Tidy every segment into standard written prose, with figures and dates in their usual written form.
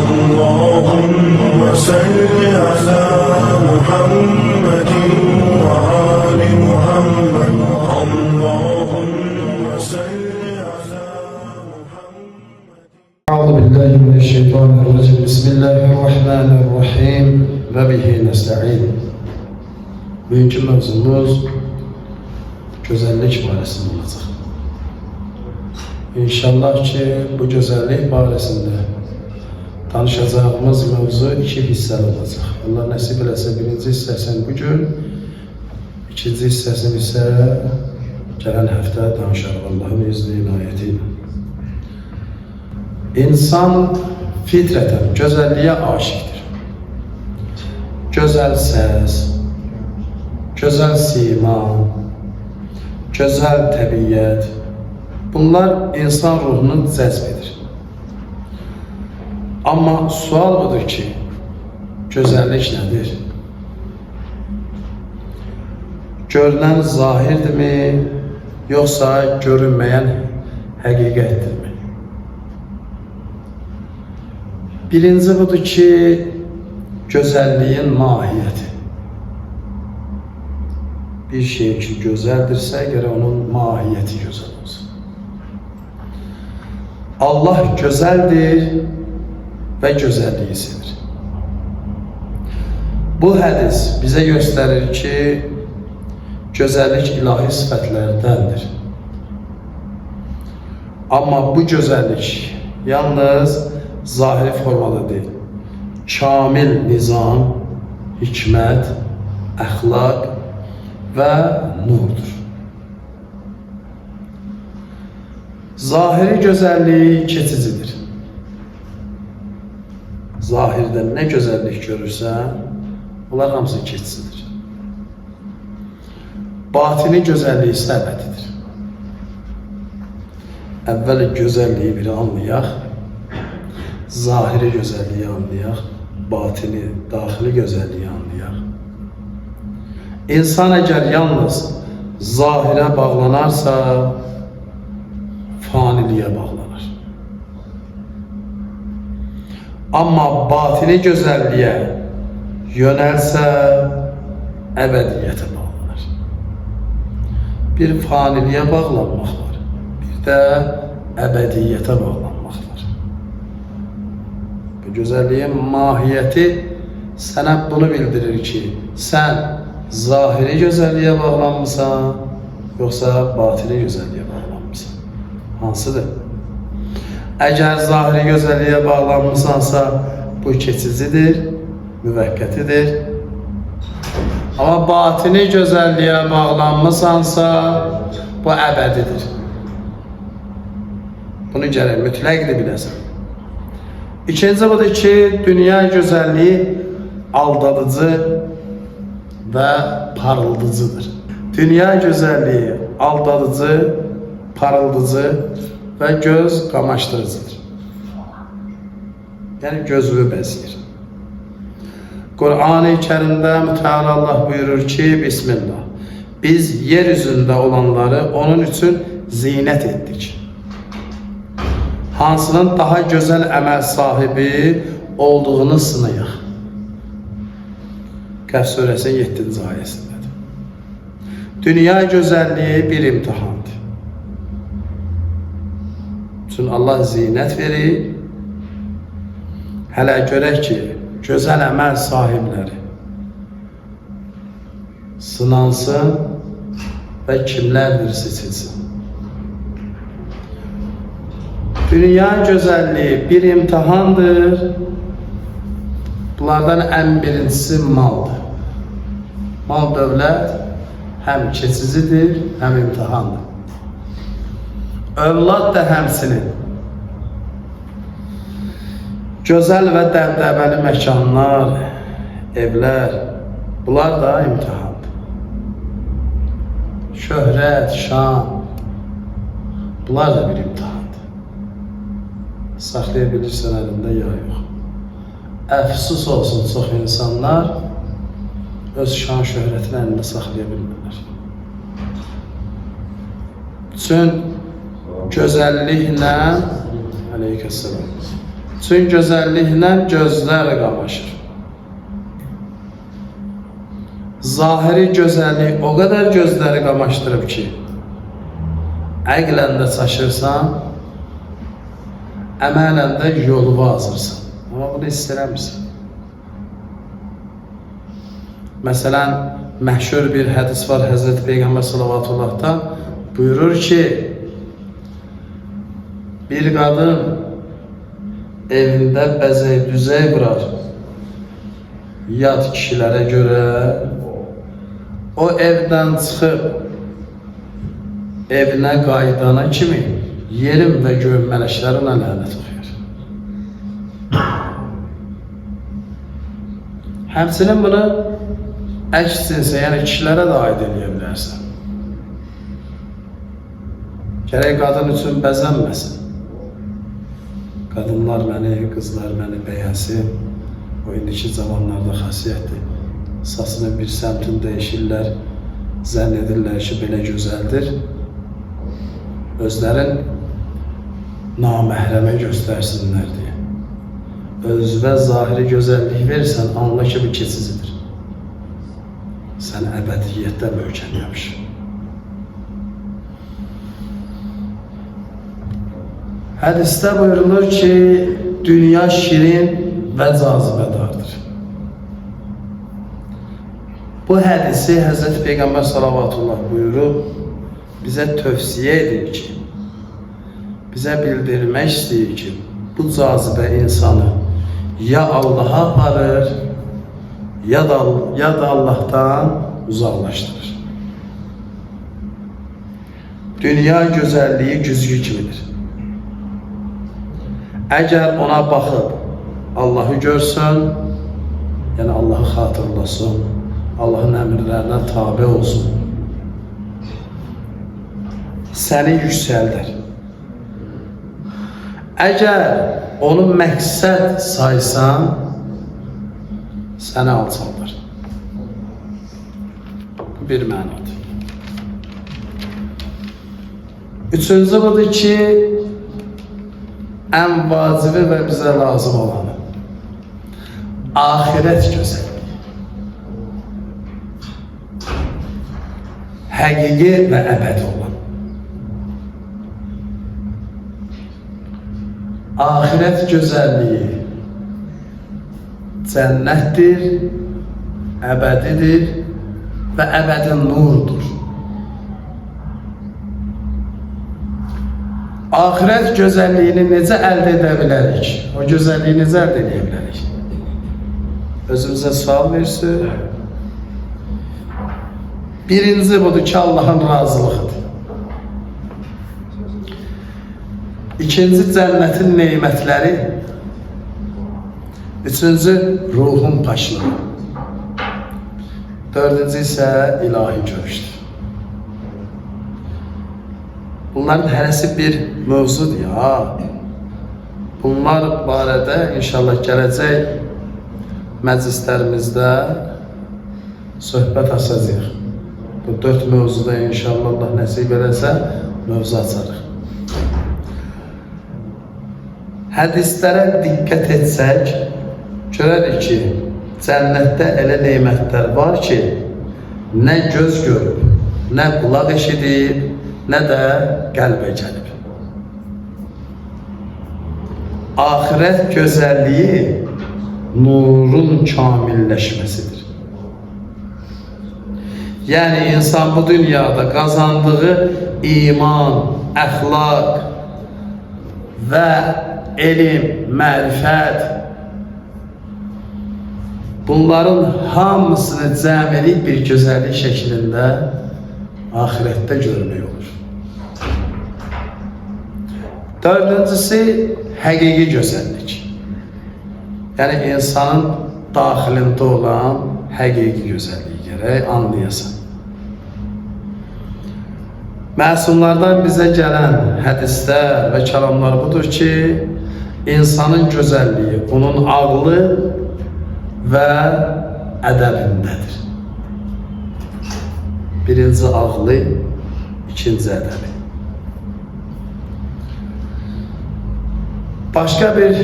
اللهم صل على محمد وآل محمد اللهم صل على محمد. أعوذ بالله من الشيطان الرجيم. بسم الله الرحمن الرحيم ve bihi nesta'in. Bugünkü mövzumuz gözəllik barəsində olacaq. İnşallah ki, bu gözəllik barəsində danışacağımız mövzu iki hissəli olacaq. Allah nəsib eləsə birinci hissəsini bugün, ikinci hissəsini isə gələn həftə danışarıq Allahın izni inayəti ilə. İnsan fitrətən gözəlliyə aşıqdır. Gözəl səs, gözəl sima, gözəl təbiyyət, bunlar insan ruhunu cəzb edir. Amma sual budur ki, gözəllik nədir? Görünən zahirdirmi, yoxsa görünməyən həqiqətdirmi? Birinci budur ki, gözəlliyin mahiyyəti. Bir şey ki gözəldirsə, gərək onun mahiyyəti gözəl olsun. Allah gözəldir və gözəlliyi sevir. Bu hədis bizə göstərir ki, gözəllik ilahi sifətlərdəndir. Amma bu gözəllik yalnız zahiri formada deyil. Kamil nizam, hikmət, əxlaq və nurdur. Zahiri gözəllik keçicidir. Zahirdə nə gözəllik görürsən, bunlar hamısı keçicidir. Batini gözəlliyi isə əbədidir. Əvvəl gözəlliyi bir anlayaq, zahiri gözəlliyi anlayaq, batini, daxili gözəlliyi anlayaq. İnsan əgər yalnız zahirə bağlanarsa, faniliyə bağlanır. Amma batini gözəlliyə yönəlsə, əbədiyyətə bağlanır. Bir faniliyə bağlanmaq var, bir də əbədiyyətə bağlanmaq var. Bu gözəlliyin mahiyyəti sənə bunu bildirir ki, sən zahiri gözəlliyə bağlanmısan, yoxsa batini gözəlliyə bağlanmısan? Hansıdır? Əgər zahiri gözəlliyə bağlanmısansa, bu keçicidir, müvəqqətidir. Amma batini gözəlliyə bağlanmısansa, bu əbədidir. Bunu gərək mütləqdir biləsən. İkinci budur ki, dünya gözəlliyi aldadıcı və parıldıcıdır. Dünya gözəlliyi aldadıcı, parıldıcı və göz qamaşdırıcıdır. Yəni gözü bəzəyir. Qur'an-ı Kərimdə Mütəala Allah buyurur ki, Bismillah, biz yer üzündə olanları onun üçün zinət etdik. Hansının daha gözəl əməl sahibi olduğunu sınayaq. Qəf surəsinin 7-ci ayəsindədir. Dünya gözəlliyi bir imtihandır. Çünki Allah zinət verir. Hələ görək ki, gözəl əməl sahibləri sınansın və kimlərdir seçilsin. Dünya gözəlliyi bir imtihandır. Bunlardan ən birincisi maldır. Mal dövlət həm keçicidir, həm imtihandır. Övlad da həmsinin. Gözəl və dəbdəbəli məkanlar, evlər, bunlar da imtihandır. Şöhrət, şan, bunlar da bir imtihandır. Saxlaya bilirsən əlində ya yox. Əfsus olsun, çox insanlar öz şan şöhrətini əlində saxlaya bilmirlər. Üçün gözəlliklə aleykəssalam Çünki gözəlliklə gözlər qamaşır. Zahiri gözəllik o qədər gözləri qamaşdırıb ki, əqlən də çaşırsan, əmələn də yolu azırsan. Amma bunu hiss eləmirsən. Məsələn, məşhur bir hədis var Həzreti Peyğəmbər sallallahu buyurur ki, bir qadın evində bəzək düzey vurar yad kişilərə görə, o evdən çıxıb evinə qaydana kimi yerin və göyün mələkləri ona lənət oxuyur. Həmçinin bunu əks cinsə, yəni kişilərə də aid edə bilərsən. Gərək qadın üçün bəzənməsin. Qadınlar məni, qızlar məni bəyənsin. O indiki zamanlarda xasiyyətdir. Sasının bir səmtini dəyişirlər, zənn edirlər ki, belə gözəldir. Özlərin naməhrəmə göstərsinlər deyə. Özünə zahiri gözəllik verirsən, anla ki, bu keçicidir. Sən əbədiyyətdə möhkəm yapış. Hədisdə buyurulur ki, dünya şirin və cazibədardır. Bu hədisi Həzreti Peyğəmbər sallallahu buyurub, bizə tövsiyə edir ki, bizə bildirmək istəyir ki, bu cazibə insanı ya Allaha aparır, ya da Allah'tan uzaqlaşdırır. Dünya gözəlliyi güzgü kimidir. Əgər ona baxıb Allahı görsün, yəni Allahı xatırlasın, Allahın əmrlərinə tabe olsun, səni yüksəldir. Əgər onu məqsəd saysan, səni alçaldır. Bu bir mənadır. Üçüncü budur ki, ən vacibi və bizə lazım olanı, ahirət gözəlliyi. Həqiqi və əbədi olan. Ahirət gözəlliyi cənnətdir, əbədidir və əbədi nurdur. Ahirət gözəlliyini necə əldə edə bilərik? O gözəlliyi necə əldə edə bilərik? Özümüzə sual versin. Birinci budur ki, Allahın razılığıdır. İkinci, cənnətin neymətləri. Üçüncü, ruhun paşlığı. Dördüncü isə ilahi görüşdür. Bunların hərəsi bir mövzudur ya. Bunlar barədə inşallah gələcək məclislərimizdə söhbət açacağıq. Bu 4 mövzuda inşallah Allah nəsib eləsə mövzu açarıq. Hədislərə diqqət etsək, görərik ki, cənnətdə elə neymətlər var ki, nə göz görüb, nə qulaq eşidib, nə də qəlbə gəlib. Ahirət gözəlliyi nurun kamilləşməsidir. Yəni insan bu dünyada qazandığı iman, əxlaq və elm, mərifət, bunların hamısını cəm edib bir gözəllik şəklində ahirətdə görmək olur. Dördüncüsü, həqiqi gözəllik. Yəni insanın daxilində olan həqiqi gözəlliyi gərək anlayasan. Məsumlardan bizə gələn hədislər və kəlamlar budur ki, insanın gözəlliyi onun ağlı və ədəbindədir. Birinci ağlı, ikinci ədəbi. Başqa bir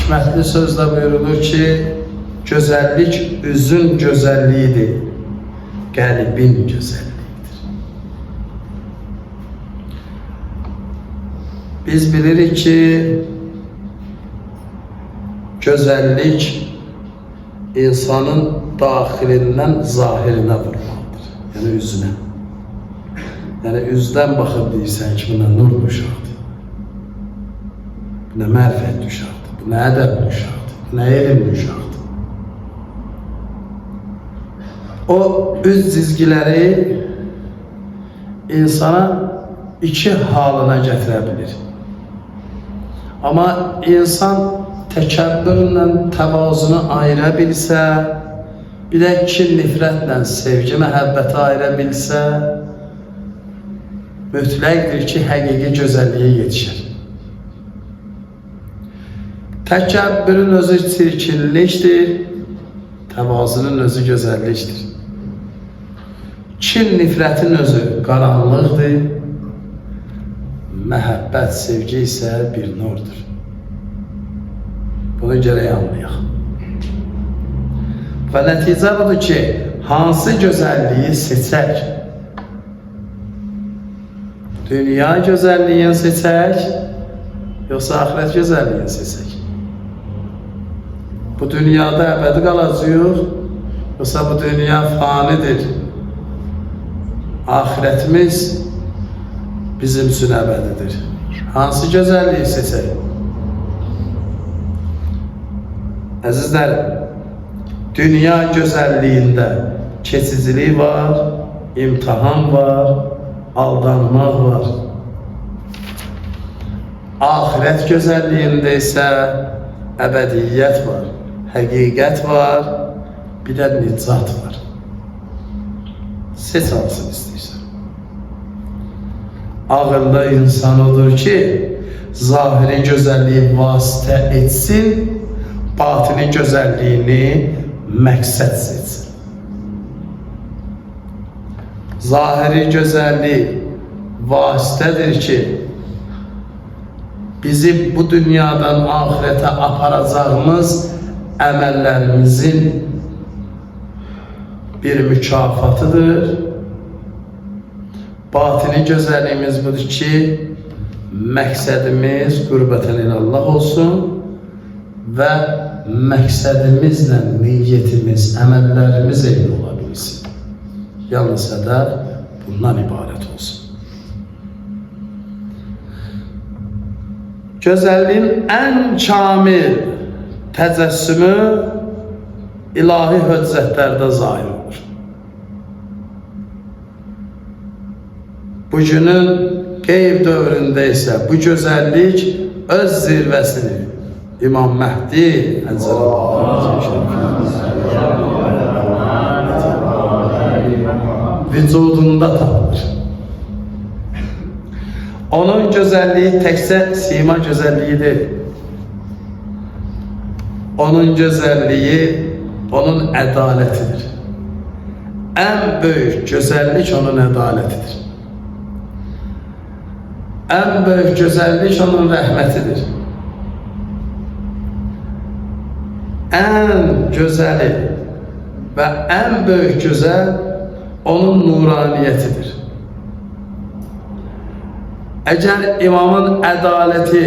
hikmətli sözlə buyurulur ki, gözəllik üzün gözəlliyidir, qəlbin gözəlliyidir. Biz bilirik ki, gözəllik insanın daxilindən zahirinə vurmalıdır, yəni üzünə. Yəni üzdən baxıb deyirsən ki, buna nur uşaqdır, buna mərifətli uşaqdır, buna ədəbli uşaqdır, buna elmli uşaqdır. O üz cizgiləri insana iki halına gətirə bilir. Amma insan təkəbbürlə təvazunu ayıra bilsə, bir də kin, nifrətlə sevgi, məhəbbəti ayıra bilsə, mütləqdir ki, həqiqi gözəlliyə yetişir. Təkəbbürün özü çirkinlikdir, təvazunun özü gözəllikdir. Kin, nifrətin özü qaranlıqdır, məhəbbət, sevgi isə bir nurdur. Bunu gərək anlayaq. Və nəticə budur ki, hansı gözəlliyi seçək? Dünya gözəlliyini seçək, yoxsa axirət gözəlliyini seçək? Bu dünyada əbədi qalacaq, yoxsa bu dünya fanidir? Ahirətimiz bizim üçün əbədidir. Hansı gözəlliyi seçək? Əzizlərim, dünya gözəlliyində keçicilik var, imtihan var, aldanmaq var. Ahirət gözəlliyində isə əbədiyyət var, həqiqət var, bir də nicat var. Seç hansını istəyirsən. Ağılda insan odur ki, zahiri gözəlliyi vasitə etsin, batini gözəlliyini məqsəd seçsin. Zahiri gözəllik vasitədir ki, bizi bu dünyadan ahirətə aparacağımız əməllərimizin bir mükafatıdır. Batini gözəlliyimiz budur ki, məqsədimiz qürbətən ilallah olsun və məqsədimizlə niyyətimiz, əməllərimiz eyni ola bilsin. Yalnız hədəf bundan ibarət olsun. Gözəlliyin ən kamil təcəssümü ilahi höccətlərdə zahir olur. Bugünün qeyb dövründə isə bu gözəllik öz zirvəsini İmam Məhdi vücudunda tapılır. Onun gözəlliyi təkcə sima gözəlliyidir. Onun gözəlliyi onun ədalətidir. Ən böyük gözəllik onun ədalətidir. Ən böyük gözəllik onun rəhmətidir. Ən gözəli və ən böyük gözəl onun nuraniyyətidir. Əgər imamın ədaləti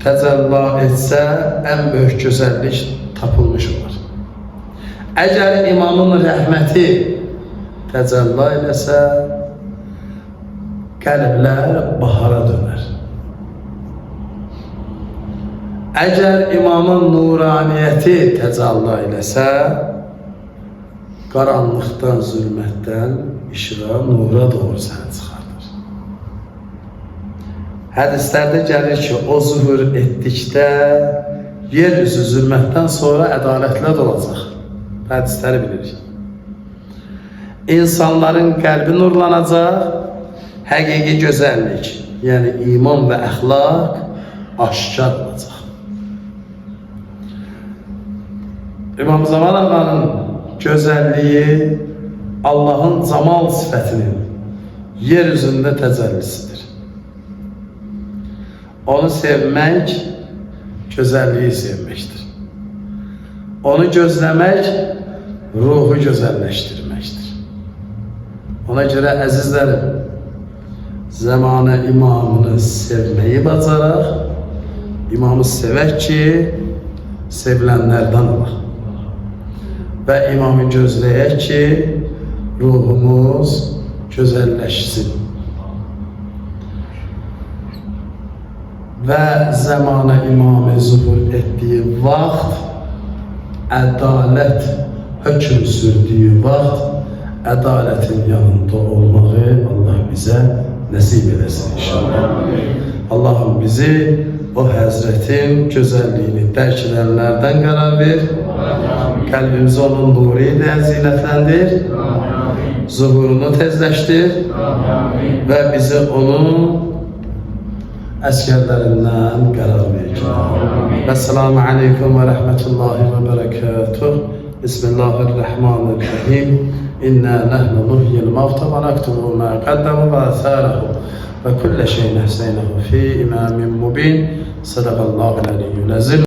təcəlla etsə, ən böyük gözəllik tapılmış olur. Əgər imamın rəhməti təcəlla eləsə, qəlblər bahara dönər. Əgər imamın nuraniyyəti təcəlla eləsə, qaranlıqdan, zülmətdən işığa, nura doğru səni çıxardır. Hədislərdə gəlir ki, o zuhur etdikdə yeryüzü zülmətdən sonra ədalətlə dolacaq. Hədisləri bilirik. İnsanların qəlbi nurlanacaq, həqiqi gözəllik, yəni iman və əxlaq aşkar olacaq. İmam Zaman Ağanın gözəlliyi Allahın camal sifətinin yeryüzündə təcəllisidir. Onu sevmek, güzelliği sevmektir. Onu gözlemek, ruhu güzelleştirmektir. Ona göre əzizlərim, zamanı imamını sevmeyi bacaraq, imamı sevək ki, sevilenlerden olaq. Və imamı gözləyək ki, ruhumuz güzelleşsin. Ve zamanı imamı zuhur ettiği vaxt, adalet hüküm sürdüğü vaxt, adaletin yanında olmağı Allah bize nasip edesin inşallah. Allah'ım bizi o Hazretin güzelliğini dərk edenlerden karar ver. Kalbimizi onun nuru ile zinetlendir. Zuhurunu tezleştir. Ve bizi onun əsgərlərindən qərar ver. Esselamu aleykum ve rahmetullahi ve berekatuh. Bismillahirrahmanirrahim. İnna nahnu nuhyil mevta ve naktubu ma qaddamu ve atharahu ve kulle şeyin ehseynahu fi imamin mubin. Sadaqallahul aliyyul azim.